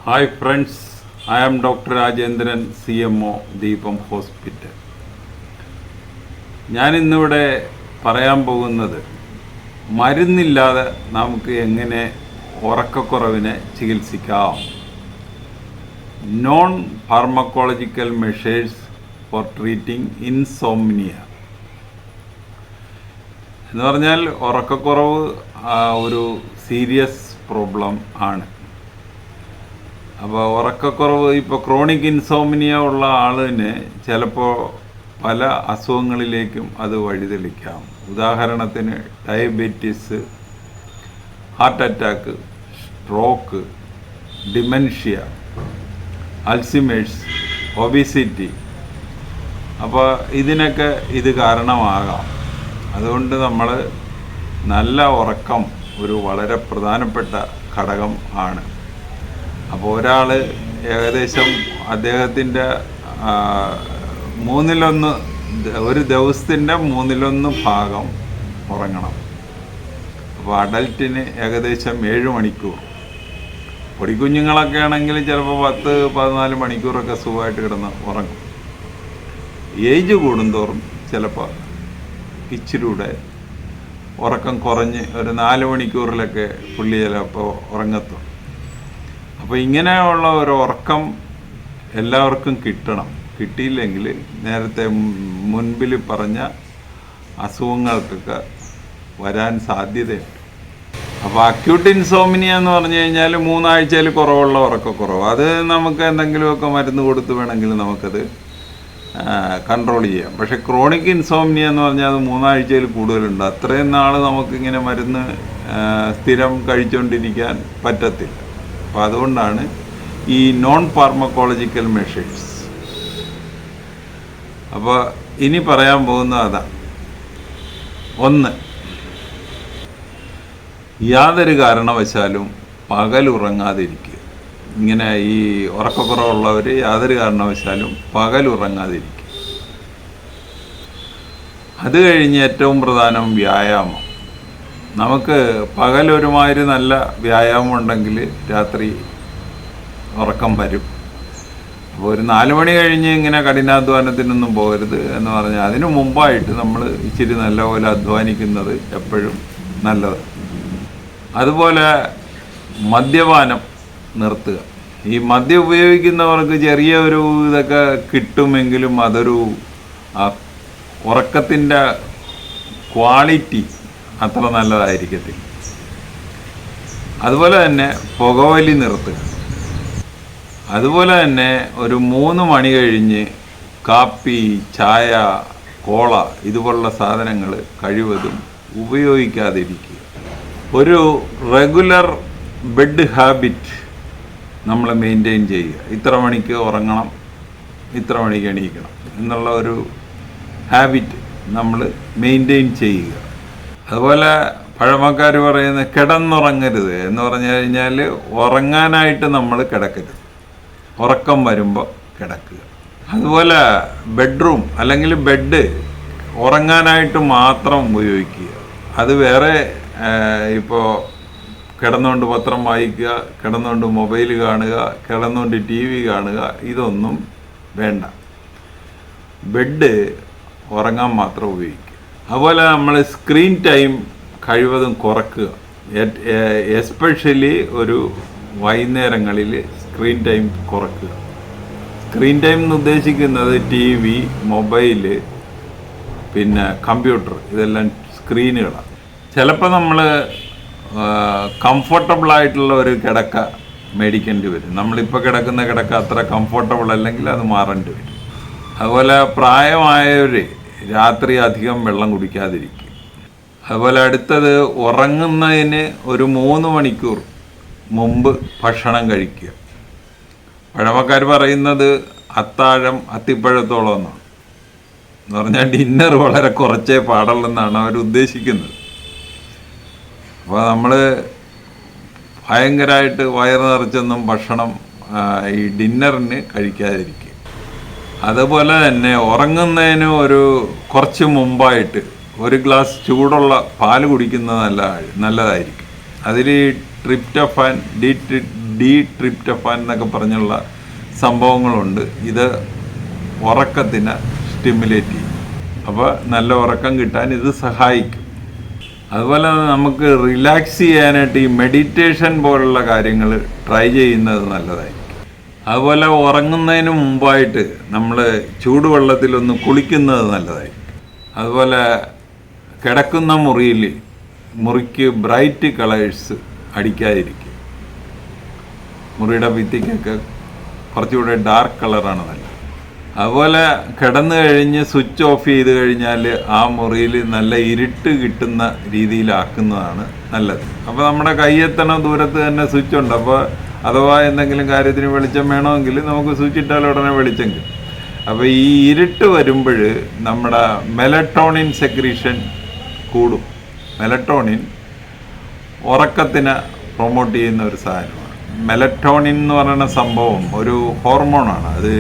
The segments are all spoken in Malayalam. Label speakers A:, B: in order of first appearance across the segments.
A: Hi friends, I am doctor Rajendran, CMO, Deepam hospital. ഞാനിന്നിവിടെ പറയാൻ പോകുന്നത് മരുന്നില്ലാതെ നമുക്ക് എങ്ങനെ ഉറക്കക്കുറവിനെ ചികിത്സിക്കാം. Non pharmacological measures for treating insomnia എന്ന് പറഞ്ഞാൽ ഉറക്കക്കുറവ് ഒരു സീരിയസ് പ്രോബ്ലം ആണ്. അപ്പോൾ ഉറക്കക്കുറവ് ഇപ്പോൾ ക്രോണിക് ഇൻസോംനിയ ഉള്ള ആളിന് ചിലപ്പോൾ പല അസുഖങ്ങളിലേക്കും അത് വഴിതെളിക്കാം. ഉദാഹരണത്തിന് diabetes, heart attack, stroke, dementia, Alzheimer's, obesity. അപ്പോൾ ഇതിനൊക്കെ ഇത് കാരണമാകാം. അതുകൊണ്ട് നമ്മൾ നല്ല ഉറക്കം ഒരു വളരെ പ്രധാനപ്പെട്ട ഘടകം ആണ്. അപ്പോൾ ഒരാൾ ഏകദേശം അദ്ദേഹത്തിൻ്റെ 1/3 ഒരു ദിവസത്തിൻ്റെ 1/3 ഭാഗം ഉറങ്ങണം. അപ്പോൾ അഡൽറ്റിന് ഏകദേശം 7 മണിക്കൂർ. പൊടിക്കുഞ്ഞുങ്ങളൊക്കെ ആണെങ്കിൽ ചിലപ്പോൾ 10-14 മണിക്കൂറൊക്കെ സുഖമായിട്ട് കിടന്ന് ഉറങ്ങും. ഏജ് കൂടുന്തോറും ചിലപ്പോൾ ഇച്ചിരൂടെ ഉറക്കം കുറഞ്ഞ് ഒരു 4 മണിക്കൂറിലൊക്കെ പുള്ളി ചിലപ്പോൾ ഉറങ്ങത്തും. അപ്പോൾ ഇങ്ങനെയുള്ള ഒരു ഉറക്കം എല്ലാവർക്കും കിട്ടണം. കിട്ടിയില്ലെങ്കിൽ നേരത്തെ മുൻപിൽ പറഞ്ഞ അസുഖങ്ങൾക്കൊക്കെ വരാൻ സാധ്യതയുണ്ട്. അപ്പോൾ അക്യൂട്ട് ഇൻസോംനിയ എന്ന് പറഞ്ഞു കഴിഞ്ഞാൽ 3 ആഴ്ചയിൽ കുറവുള്ള ഉറക്കക്കുറവ്. അത് നമുക്ക് എന്തെങ്കിലുമൊക്കെ മരുന്ന് കൊടുത്ത് വേണമെങ്കിൽ നമുക്കത് കൺട്രോൾ ചെയ്യാം. പക്ഷേ ക്രോണിക് ഇൻസോംനിയ എന്ന് പറഞ്ഞാൽ അത് 3 ആഴ്ചയിൽ കൂടുതലുണ്ട്. അത്രയും നാൾ നമുക്കിങ്ങനെ മരുന്ന് സ്ഥിരം കഴിച്ചുകൊണ്ടിരിക്കാൻ പറ്റത്തില്ല. അപ്പോൾ അതുകൊണ്ടാണ് ഈ നോൺ ഫാർമക്കോളജിക്കൽ മെഷേഴ്സ്. അപ്പോൾ ഇനി പറയാൻ പോകുന്നത് അതാണ്. 1, യാതൊരു കാരണവശാലും പകലുറങ്ങാതിരിക്കുക. ഇങ്ങനെ ഈ ഉറക്കക്കുറവുള്ളവർ യാതൊരു കാരണവശാലും പകലുറങ്ങാതിരിക്കുക. അത് കഴിഞ്ഞ് ഏറ്റവും പ്രധാനം വ്യായാമം. നമുക്ക് പകലൊരുമാതിരി നല്ല വ്യായാമം ഉണ്ടെങ്കിൽ രാത്രി ഉറക്കം വരും. അപ്പോൾ ഒരു 4 മണി കഴിഞ്ഞ് ഇങ്ങനെ കഠിനാധ്വാനത്തിനൊന്നും പോകരുത് എന്ന് പറഞ്ഞാൽ അതിനു മുമ്പായിട്ട് നമ്മൾ ഇച്ചിരി നല്ലപോലെ അധ്വാനിക്കുന്നത് എപ്പോഴും നല്ലത്. അതുപോലെ മദ്യപാനം നിർത്തുക. ഈ മദ്യം ഉപയോഗിക്കുന്നവർക്ക് ചെറിയ ഒരു ഇതൊക്കെ കിട്ടുമെങ്കിലും അതൊരു ഉറക്കത്തിൻ്റെ ക്വാളിറ്റി അത്ര നല്ലതായിരിക്കത്തില്ല. അതുപോലെ തന്നെ പുകവലി നിർത്തുക. അതുപോലെ തന്നെ ഒരു 3 മണി കഴിഞ്ഞ് കാപ്പി, ചായ, കോള ഇതുപോലുള്ള സാധനങ്ങൾ കഴിവതും ഉപയോഗിക്കാതിരിക്കുക. ഒരു റെഗുലർ ബെഡ് ഹാബിറ്റ് നമ്മൾ മെയിൻറ്റെയിൻ ചെയ്യുക. ഇത്ര മണിക്ക് ഉറങ്ങണം, ഇത്ര മണിക്ക് എണീക്കണം എന്നുള്ള ഒരു ഹാബിറ്റ് നമ്മൾ മെയിൻറ്റെയിൻ ചെയ്യുക. അതുപോലെ പഴമക്കാർ പറയുന്നത് കിടന്നുറങ്ങരുത് എന്ന് പറഞ്ഞു കഴിഞ്ഞാൽ ഉറങ്ങാനായിട്ട് നമ്മൾ കിടക്കരുത്, ഉറക്കം വരുമ്പോൾ കിടക്കുക. അതുപോലെ ബെഡ്റൂം അല്ലെങ്കിൽ ബെഡ് ഉറങ്ങാനായിട്ട് മാത്രം ഉപയോഗിക്കുക. അത് വേറെ ഇപ്പോൾ കിടന്നുകൊണ്ട് പത്രം വായിക്കുക, കിടന്നുകൊണ്ട് മൊബൈൽ കാണുക, കിടന്നുകൊണ്ട് TV കാണുക, ഇതൊന്നും വേണ്ട. ബെഡ് ഉറങ്ങാൻ മാത്രം ഉപയോഗിക്കുക. അതുപോലെ നമ്മൾ സ്ക്രീൻ ടൈം കഴിവതും കുറക്കുക. എസ്പെഷ്യലി ഒരു വൈകുന്നേരങ്ങളിൽ സ്ക്രീൻ ടൈം കുറക്കുക. സ്ക്രീൻ ടൈം എന്ന് ഉദ്ദേശിക്കുന്നത് TV, മൊബൈല്, പിന്നെ കമ്പ്യൂട്ടർ, ഇതെല്ലാം സ്ക്രീനുകളാണ്. ചിലപ്പോൾ നമ്മൾ കംഫർട്ടബിളായിട്ടുള്ള ഒരു കിടക്ക മേടിക്കേണ്ടി വരും. നമ്മളിപ്പോൾ കിടക്കുന്ന കിടക്ക അത്ര കംഫർട്ടബിൾ അല്ലെങ്കിൽ അത് മാറേണ്ടി വരും. അതുപോലെ പ്രായമായവർ രാത്രി അധികം വെള്ളം കുടിക്കാതിരിക്കുക. അതുപോലെ അടുത്തത് ഉറങ്ങുന്നതിന് ഒരു 3 മണിക്കൂർ മുമ്പ് ഭക്ഷണം കഴിക്കുക. പഴമക്കാർ പറയുന്നത് അത്താഴം അത്തിപ്പഴത്തോളം എന്നാണ്. എന്ന് പറഞ്ഞാൽ ഡിന്നർ വളരെ കുറച്ചേ പാടുള്ളെന്നാണ് അവർ ഉദ്ദേശിക്കുന്നത്. അപ്പോൾ നമ്മൾ ഭയങ്കരമായിട്ട് വയറ് നിറച്ചൊന്നും ഭക്ഷണം ഈ ഡിന്നറിന് കഴിക്കാതിരിക്കുക. അതുപോലെ തന്നെ ഉറങ്ങുന്നതിന് ഒരു കുറച്ച് മുമ്പായിട്ട് 1 ഗ്ലാസ് ചൂടുള്ള പാല് കുടിക്കുന്നത് നല്ലതായിരിക്കും. അതിൽ ട്രിപ്റ്റോഫാൻ, ഡി ട്രിപ്റ്റോഫാൻ എന്നൊക്കെ പറഞ്ഞുള്ള സംഭവങ്ങളുണ്ട്. ഇത് ഉറക്കത്തിനെ സ്റ്റിമുലേറ്റ് ചെയ്യും. അപ്പോൾ നല്ല ഉറക്കം കിട്ടാൻ ഇത് സഹായിക്കും. അതുപോലെ നമുക്ക് റിലാക്സ് ചെയ്യാനായിട്ട് ഈ മെഡിറ്റേഷൻ പോലുള്ള കാര്യങ്ങൾ ട്രൈ ചെയ്യുന്നത് നല്ലതായിരിക്കും. അതുപോലെ ഉറങ്ങുന്നതിന് മുമ്പായിട്ട് നമ്മൾ ചൂടുവെള്ളത്തിലൊന്ന് കുളിക്കുന്നത് നല്ലതായിരിക്കും. അതുപോലെ കിടക്കുന്ന മുറിക്ക് ബ്രൈറ്റ് കളേഴ്സ് അടിക്കാതിരിക്കും. മുറിയുടെ ഭിത്തിക്കൊക്കെ കുറച്ചുകൂടെ ഡാർക്ക് കളറാണ് നല്ലത്. അതുപോലെ കിടന്നു കഴിഞ്ഞ് സ്വിച്ച് ഓഫ് ചെയ്ത് കഴിഞ്ഞാൽ ആ മുറിയിൽ നല്ല ഇരുട്ട് കിട്ടുന്ന രീതിയിലാക്കുന്നതാണ് നല്ലത്. അപ്പോൾ നമ്മുടെ കയ്യെത്തണ ദൂരത്ത് തന്നെ സ്വിച്ച് ഉണ്ട്. അപ്പോൾ അഥവാ എന്തെങ്കിലും കാര്യത്തിന് വെളിച്ചം വേണമെങ്കിൽ നമുക്ക് സ്വിച്ച് ഇട്ടാൽ ഉടനെ വെളിച്ചം കിട്ടും. അപ്പോൾ ഈ ഇരുട്ട് വരുമ്പോൾ നമ്മുടെ മെലറ്റോണിൻ സെക്രീഷൻ കൂടും. മെലറ്റോണിൻ ഉറക്കത്തിനെ പ്രൊമോട്ട് ചെയ്യുന്ന ഒരു സാധനമാണ്. മെലറ്റോണിൻ എന്ന് പറയുന്ന സംഭവം ഒരു ഹോർമോണാണ്. അത്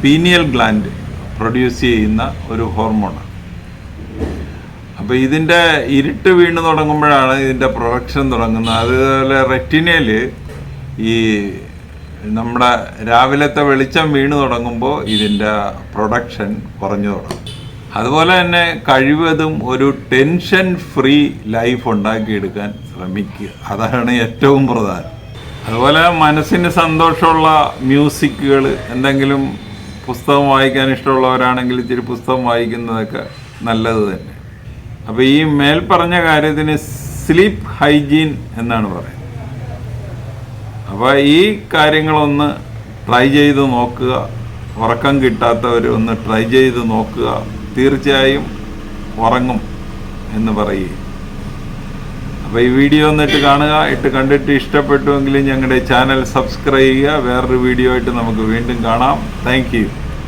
A: പീനിയൽ ഗ്ലാൻഡ് പ്രൊഡ്യൂസ് ചെയ്യുന്ന ഒരു ഹോർമോണാണ്. അപ്പോൾ ഇതിൻ്റെ ഇരുട്ട് വീണ് തുടങ്ങുമ്പോഴാണ് ഇതിൻ്റെ പ്രൊഡക്ഷൻ തുടങ്ങുന്നത്. അതുപോലെ റെറ്റിനയിൽ ഈ നമ്മുടെ രാവിലത്തെ വെളിച്ചം വീണ് തുടങ്ങുമ്പോൾ ഇതിൻ്റെ പ്രൊഡക്ഷൻ കുറഞ്ഞു തുടങ്ങും. അതുപോലെ തന്നെ കഴിവതും ഒരു ടെൻഷൻ ഫ്രീ ലൈഫ് ഉണ്ടാക്കിയെടുക്കാൻ ശ്രമിക്കുക. അതാണ് ഏറ്റവും പ്രധാനം. അതുപോലെ മനസ്സിന് സന്തോഷമുള്ള മ്യൂസിക്കുകൾ, എന്തെങ്കിലും പുസ്തകം വായിക്കാൻ ഇഷ്ടമുള്ളവരാണെങ്കിൽ ഇച്ചിരി പുസ്തകം വായിക്കുന്നതൊക്കെ നല്ലത് തന്നെ. അപ്പോൾ ഈ മേൽപ്പറഞ്ഞ കാര്യത്തിന് സ്ലീപ്പ് ഹൈജീൻ എന്നാണ് പറയുന്നത്. അപ്പോൾ ഈ കാര്യങ്ങളൊന്ന് ട്രൈ ചെയ്ത് നോക്കുക. ഉറക്കം കിട്ടാത്തവർ ഒന്ന് ട്രൈ ചെയ്ത് നോക്കുക. തീർച്ചയായും ഉറങ്ങും എന്ന് പറയുക. അപ്പോൾ ഈ വീഡിയോ ഒന്നിട്ട് കാണുക. കണ്ടിട്ട് ഇഷ്ടപ്പെട്ടുവെങ്കിൽ ഞങ്ങളുടെ ചാനൽ സബ്സ്ക്രൈബ് ചെയ്യുക. വേറൊരു വീഡിയോ ആയിട്ട് നമുക്ക് വീണ്ടും കാണാം. Thank you.